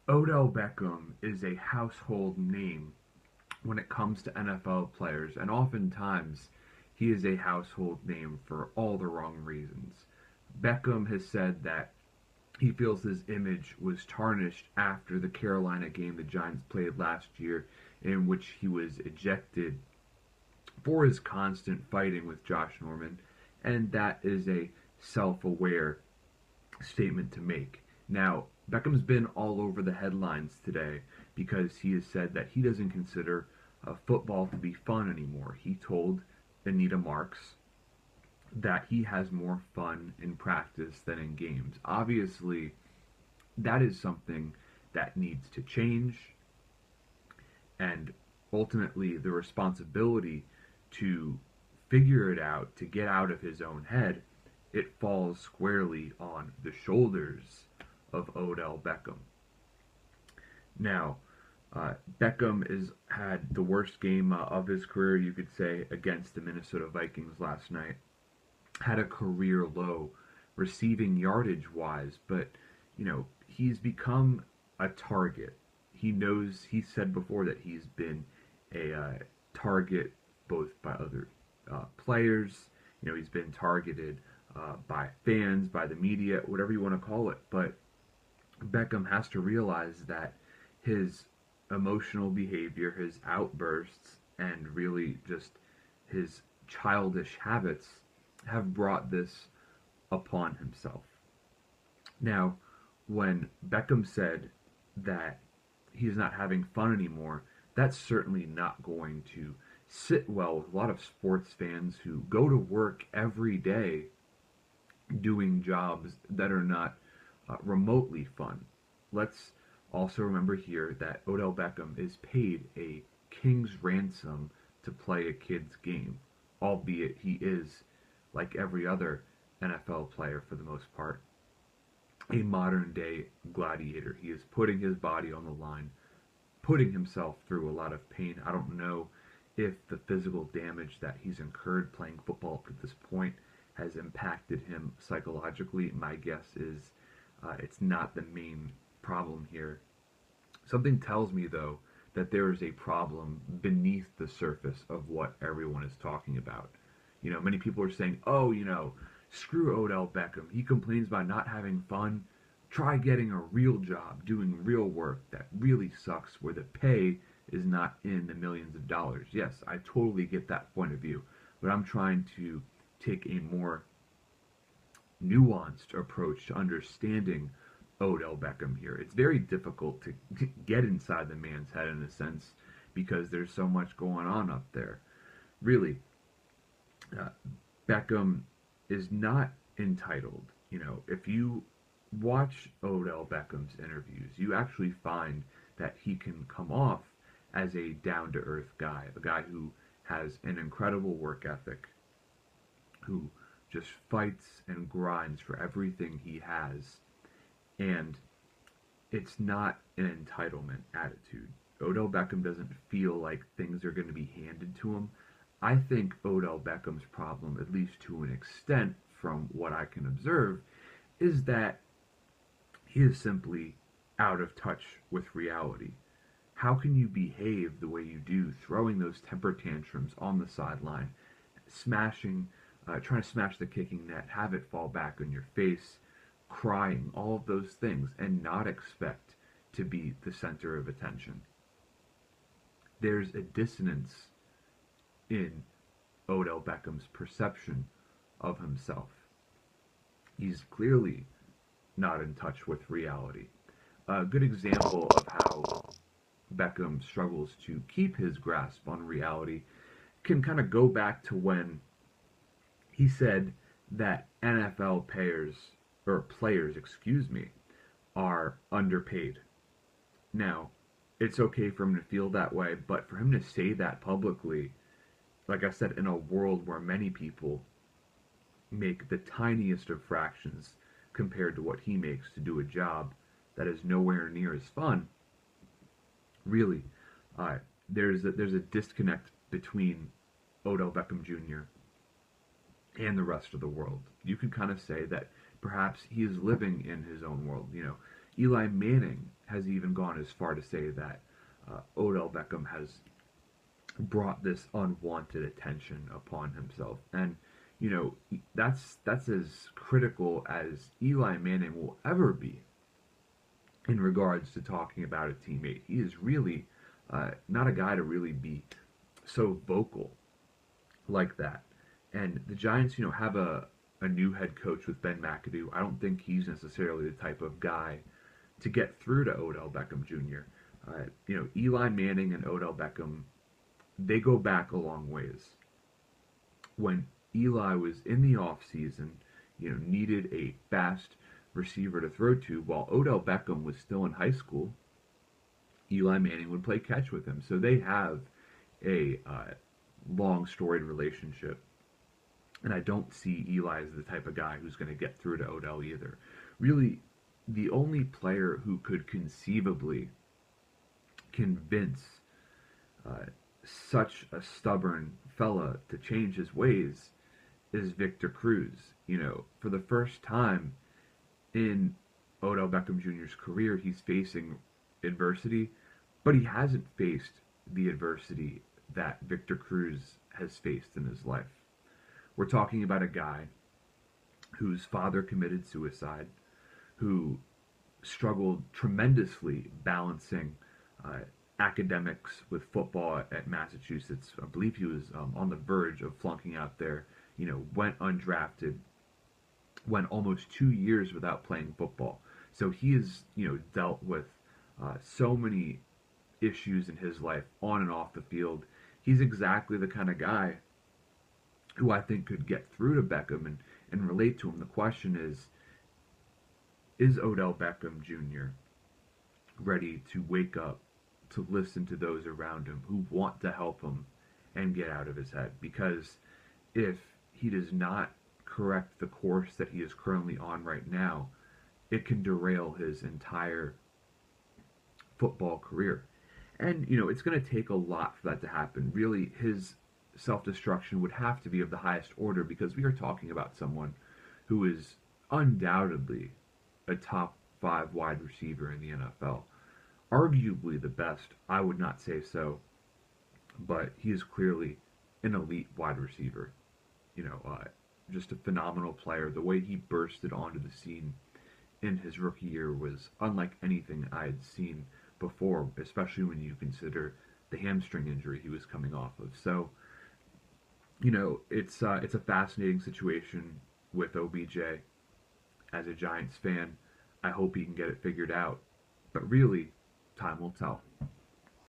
Odell Beckham is a household name when it comes to NFL players, and oftentimes he is a household name for all the wrong reasons. Beckham has said that he feels his image was tarnished after the Carolina game the Giants played last year, in which he was ejected for his constant fighting with Josh Norman, and that is a self aware statement to make. Now, Beckham's been all over the headlines today because he has said that he doesn't consider football to be fun anymore. He told Anita Marks that he has more fun in practice than in games. Obviously, that is something that needs to change, and ultimately, the responsibility to figure it out, to get out of his own head, it falls squarely on the shoulders of Odell Beckham. Now, Beckham has had the worst game of his career, you could say, against the Minnesota Vikings last night. Had a career low receiving yardage wise, but he's become a target. He knows, he said before that he's been a target both by other players. He's been targeted by fans, by the media, whatever you want to call it. But Beckham has to realize that his emotional behavior, his outbursts, and really just his childish habits have brought this upon himself. Now, when Beckham said that he's not having fun anymore, that's certainly not going to sit well with a lot of sports fans who go to work every day doing jobs that are not remotely fun. Let's also remember here that Odell Beckham is paid a king's ransom to play a kid's game, albeit he is, like every other NFL player for the most part, a modern day gladiator. He is putting his body on the line, putting himself through a lot of pain. I don't know if the physical damage that he's incurred playing football up to this point has impacted him psychologically. My guess is it's not the main problem here. Something tells me, though, that there is a problem beneath the surface of what everyone is talking about. Many people are saying, oh, screw Odell Beckham. He complains about not having fun. Try getting a real job, doing real work that really sucks, where the pay is not in the millions of dollars. Yes, I totally get that point of view, but I'm trying to take a more nuanced approach to understanding Odell Beckham here. It's very difficult to get inside the man's head in a sense because there's so much going on up there. Really, uh, Beckham is not entitled. If you watch Odell Beckham's interviews, you actually find that he can come off as a down to earth guy, a guy who has an incredible work ethic, who just fights and grinds for everything he has. And it's not an entitlement attitude. Odell Beckham doesn't feel like things are going to be handed to him. I think Odell Beckham's problem, at least to an extent from what I can observe, is that he is simply out of touch with reality. How can you behave the way you do, throwing those temper tantrums on the sideline, trying to smash the kicking net, have it fall back on your face, crying, all of those things, and not expect to be the center of attention? There's a dissonance in Odell Beckham's perception of himself. He's clearly not in touch with reality. A good example of how Beckham struggles to keep his grasp on reality can kind of go back to when he said that NFL players, excuse me, are underpaid. Now, it's okay for him to feel that way, but for him to say that publicly, like I said, in a world where many people make the tiniest of fractions compared to what he makes to do a job that is nowhere near as fun, really, uh, there's a disconnect between Odell Beckham Jr. and the rest of the world. You can kind of say that perhaps he is living in his own world. Eli Manning has even gone as far to say that Odell Beckham has brought this unwanted attention upon himself. And that's as critical as Eli Manning will ever be in regards to talking about a teammate. He is really not a guy to really be so vocal like that. And the Giants, have a new head coach with Ben McAdoo. I don't think he's necessarily the type of guy to get through to Odell Beckham Jr. Eli Manning and Odell Beckham, they go back a long ways. When Eli was in the off season, needed a fast receiver to throw to, while Odell Beckham was still in high school, Eli Manning would play catch with him. So they have a long storied relationship. And I don't see Eli as the type of guy who's going to get through to Odell either. Really, the only player who could conceivably convince uh, such a stubborn fella to change his ways is Victor Cruz. For the first time in Odell Beckham Jr.'s career, he's facing adversity, but he hasn't faced the adversity that Victor Cruz has faced in his life. We're talking about a guy whose father committed suicide, who struggled tremendously balancing uh, academics with football at Massachusetts. I believe he was on the verge of flunking out there. Went undrafted, went almost 2 years without playing football. So he has, dealt with so many issues in his life on and off the field. He's exactly the kind of guy who I think could get through to Beckham and relate to him. The question is Odell Beckham Jr. ready to wake up, to listen to those around him who want to help him and get out of his head? Because if he does not correct the course that he is currently on right now, it can derail his entire football career. And, it's going to take a lot for that to happen. Really, his self-destruction would have to be of the highest order, because we are talking about someone who is undoubtedly a top 5 wide receiver in the NFL. Arguably the best, I would not say so, but he is clearly an elite wide receiver. Just a phenomenal player. The way he bursted onto the scene in his rookie year was unlike anything I had seen before, especially when you consider the hamstring injury he was coming off of. So, it's a fascinating situation with OBJ. As a Giants fan, I hope he can get it figured out. But really, time will tell.